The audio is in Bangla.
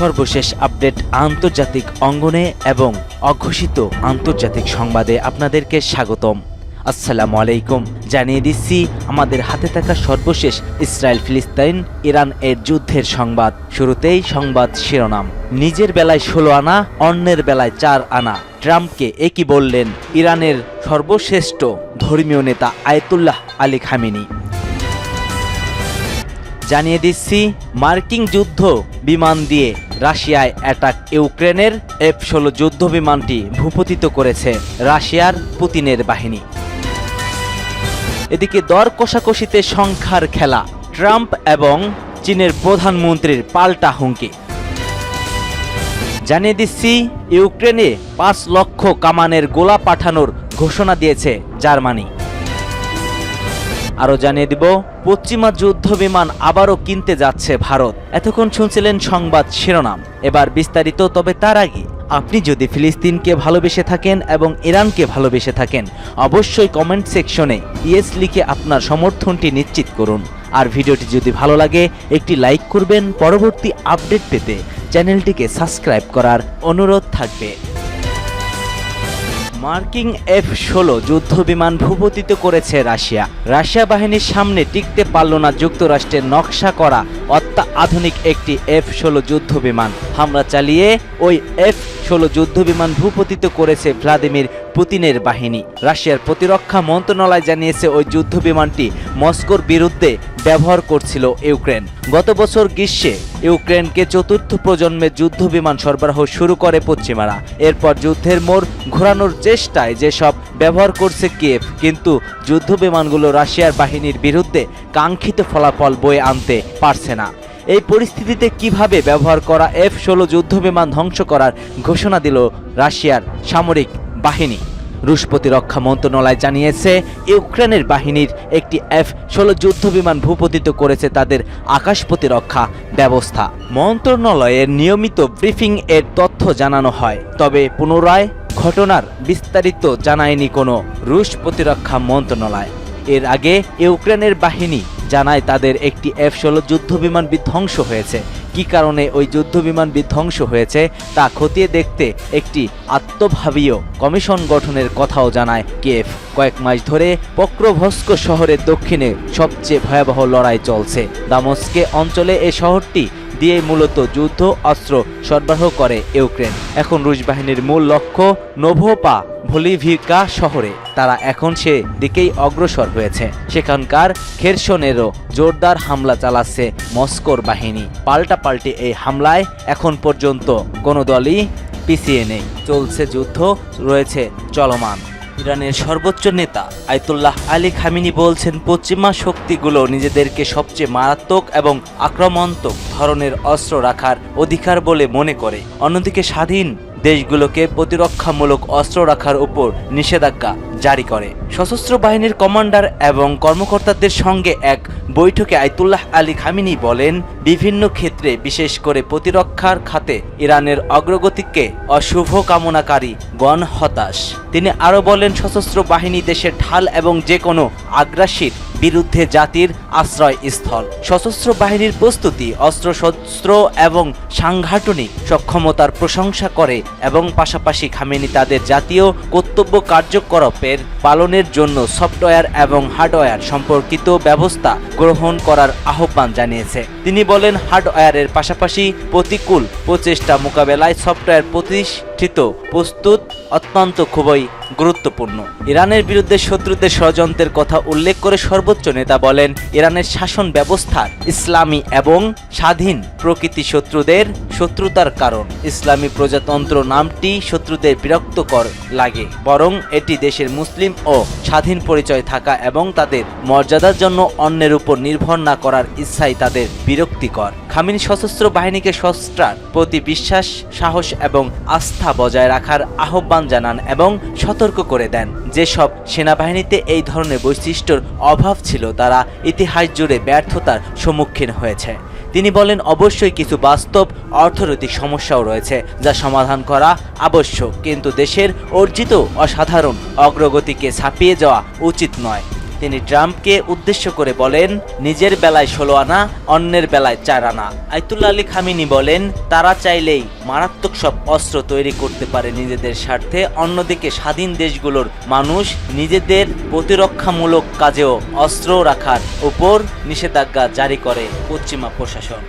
সর্বশেষ আপডেট আন্তর্জাতিক অঙ্গনে এবং অঘোষিত আন্তর্জাতিক সংবাদে আপনাদেরকে স্বাগতম। আসসালামু আলাইকুম। জানিয়ে দিচ্ছি আমাদের হাতে থাকা সর্বশেষ ইসরায়েল ফিলিস্তিন ইরান এর যুদ্ধের সংবাদ। শুরুতেই সংবাদ শিরোনাম। নিজের বেলায় 16 আনা, অন্যের বেলায় 4 আনা। ট্রাম্পকে একই বললেন ইরানের সর্বশ্রেষ্ঠ ধর্মীয় নেতা আয়াতুল্লাহ আলী খামেনি। জানিয়ে দিচ্ছি মার্কিন যুদ্ধ বিমান দিয়ে রাশিয়ায় অ্যাটাক। ইউক্রেনের F-16 যুদ্ধ বিমানটি ভূপতিত করেছে রাশিয়ার পুতিনের বাহিনী। এদিকে দর কষাকষিতে সংখ্যার খেলা, ট্রাম্প এবং চীনের প্রধানমন্ত্রীর পাল্টা হুমকি। জানিয়ে দিচ্ছি ইউক্রেনে 5 লক্ষ কামানের গোলা পাঠানোর ঘোষণা দিয়েছে জার্মানি। আরও জানিয়ে দিব পশ্চিমা যুদ্ধ বিমান আবারও কিনতে যাচ্ছে ভারত। এতক্ষণ শুনছিলেন সংবাদ শিরোনাম, এবার বিস্তারিত। তবে তার আগে আপনি যদি ফিলিস্তিনকে ভালোবেসে থাকেন এবং ইরানকে ভালোবেসে থাকেন, অবশ্যই কমেন্ট সেকশনে ইয়েস লিখে আপনার সমর্থনটি নিশ্চিত করুন। আর ভিডিওটি যদি ভালো লাগে একটি লাইক করবেন। পরবর্তী আপডেট পেতে চ্যানেলটিকে সাবস্ক্রাইব করার অনুরোধ থাকবে। মার্কিন F-16 যুদ্ধ বিমান ভূপতিত করেছে রাশিয়া। রাশিয়া বাহিনীর সামনে টিকতে পারল না যুক্তরাষ্ট্রের নকশা করা অত্যাধুনিক একটি F-16 যুদ্ধ বিমান। হামলা চালিয়ে ওই F-16 যুদ্ধ বিমান ভূপতিত করেছে ভ্লাদিমির পুতিনের বাহিনী। রাশিয়ার প্রতিরক্ষা মন্ত্রণালয় জানিয়েছে ওই যুদ্ধ বিমানটি মস্কোর বিরুদ্ধে ব্যবহার করছিল ইউক্রেন। গত বছর গ্রীষ্মে ইউক্রেনকে 4র্থ প্রজন্মের যুদ্ধ বিমান সরবরাহ শুরু করে পশ্চিমারা। এরপর যুদ্ধের মোড় ঘোরানোর চেষ্টায় যেসব ব্যবহার করছে কিয়েভ, কিন্তু যুদ্ধ বিমানগুলো রাশিয়ার বাহিনীর বিরুদ্ধে কাঙ্ক্ষিত ফলাফল বয়ে আনতে পারছে না। এই পরিস্থিতিতে কিভাবে ব্যবহার করা F-16 যুদ্ধ বিমান ধ্বংস করার ঘোষণা দিল রাশিয়ার সামরিক বাহিনী। রুশ প্রতিরক্ষা মন্ত্রণালয় জানিয়েছে ইউক্রেনের বাহিনীর একটি F-16 যুদ্ধ বিমান ভূপতিত করেছে তাদের আকাশ প্রতিরক্ষা ব্যবস্থা। মন্ত্রণালয়ের নিয়মিত ব্রিফিং এর তথ্য জানানো হয়, তবে পুনরায় ঘটনার বিস্তারিত জানায়নি কোনো রুশ প্রতিরক্ষা মন্ত্রণালয়। এর আগে ইউক্রেনের বাহিনী জানায় তাদের একটি F-16 যুদ্ধ বিমান বিধ্বংস হয়েছে। কী কারণে ওই যুদ্ধ বিমান বিধ্বংস হয়েছে তা খতিয়ে দেখতে একটি আত্মভাবীয় কমিশন গঠনের কথাও জানায় কিয়েভ। কয়েক মাস ধরে পক্রোভস্ক শহরের দক্ষিণে সবচেয়ে ভয়াবহ লড়াই চলছে। দামস্কে অঞ্চলে এই শহরটি দিয়ে মূলত যুদ্ধ অস্ত্র সরবরাহ করে ইউক্রেন। এখন রুশ বাহিনীর মূল লক্ষ্য নোভোপা ভলিভিকা শহরে। তারা এখন সে দিকেই অগ্রসর হয়েছে। সেখানকার খেরসনেরও জোরদার হামলা চালাচ্ছে মস্কোর বাহিনী। পাল্টাপাল্টি এই হামলায় এখন পর্যন্ত কোনো দলই পিছিয়ে নেই। চলছে যুদ্ধ, রয়েছে চলমান। ইরানের সর্বোচ্চ নেতা আয়াতুল্লাহ আলী খামেনি বলছেন পশ্চিমা শক্তিগুলো নিজেদেরকে সবচেয়ে মারাত্মক এবং আক্রমণাত্মক ধরনের অস্ত্র রাখার অধিকার বলে মনে করে। অন্যদিকে স্বাধীন দেশগুলোকে প্রতিরক্ষামূলক অস্ত্র রাখার উপর নিষেধাজ্ঞা জারি করে। সশস্ত্র বাহিনীর কমান্ডার এবং কর্মকর্তাদের সঙ্গে এক বৈঠকে আয়াতুল্লাহ আলী খামেনি বলেন, বিভিন্ন ক্ষেত্রে বিশেষ করে প্রতিরক্ষার খাতে ইরানের অগ্রগতিকে অশুভ কামনাকারী গণ হতাশ। তিনি আরও বলেন, সশস্ত্র বাহিনী দেশের ঢাল এবং যে কোনো আগ্রাসীর বিরুদ্ধে জাতির আশ্রয়স্থল। সশস্ত্র বাহিনীর প্রস্তুতি, অস্ত্রশস্ত্র এবং সাংগঠনিক সক্ষমতার প্রশংসা করে এবং পাশাপাশি খামেনি তাদের জাতীয় কর্তব্য কার্যকলাপের পালনের জন্য সফটওয়্যার এবং হার্ডওয়্যার সম্পর্কিত ব্যবস্থা গ্রহণ করার আহ্বান জানিয়েছে। তিনি বলেন, হার্ডওয়্যারের পাশাপাশি প্রতিকূল প্রচেষ্টা মোকাবেলায় সফটওয়্যার প্রস্তুত অত্যন্ত খুবই গুরুত্বপূর্ণ। ইরানের বিরুদ্ধে শত্রুদের ষড়যন্ত্রের কথা উল্লেখ করে সর্বোচ্চ নেতা বলেন, ইরানের শাসন ব্যবস্থার ইসলামী এবং স্বাধীন প্রকৃতি শত্রুদের শত্রুতার কারণ। ইসলামী প্রজাতন্ত্র নামটি শত্রুদের বিরক্তকর লাগে, বরং এটি দেশের মুসলিম ও স্বাধীন পরিচয় থাকা এবং তাদের মর্যাদার জন্য অন্যের উপর নির্ভর না করার ইচ্ছাই তাদের বিরক্তিকর। খামেনি সশস্ত্র বাহিনীকে স্রষ্টার প্রতি বিশ্বাস, সাহস এবং আস্থা বজায় রাখার আহ্বান জানান এবং সতর্ক করে দেন, যেসব সেনাবাহিনীতে এই ধরনের বৈশিষ্ট্যর অভাব ছিল তারা ইতিহাস জুড়ে ব্যর্থতার সম্মুখীন হয়েছে। তিনি বলেন, অবশ্যই কিছু বাস্তব অর্থনৈতিক সমস্যাও রয়েছে যা সমাধান করা আবশ্যক, কিন্তু দেশের অর্জিত অসাধারণ অগ্রগতিকে ছাপিয়ে যাওয়া উচিত নয়। তিনি ট্রাম্পকে উদ্দেশ্য করে বলেন, নিজের বেলায় 16 আনা, অন্যের বেলায় 4 আনা। আয়াতুল্লাহ আলী খামেনি বলেন, তারা চাইলেই মারাত্মক সব অস্ত্র তৈরি করতে পারে নিজেদের স্বার্থে, অন্যদিকে স্বাধীন দেশগুলোর মানুষ নিজেদের প্রতিরক্ষামূলক কাজেও অস্ত্র রাখার উপর নিষেধাজ্ঞা জারি করে পশ্চিমা প্রশাসন।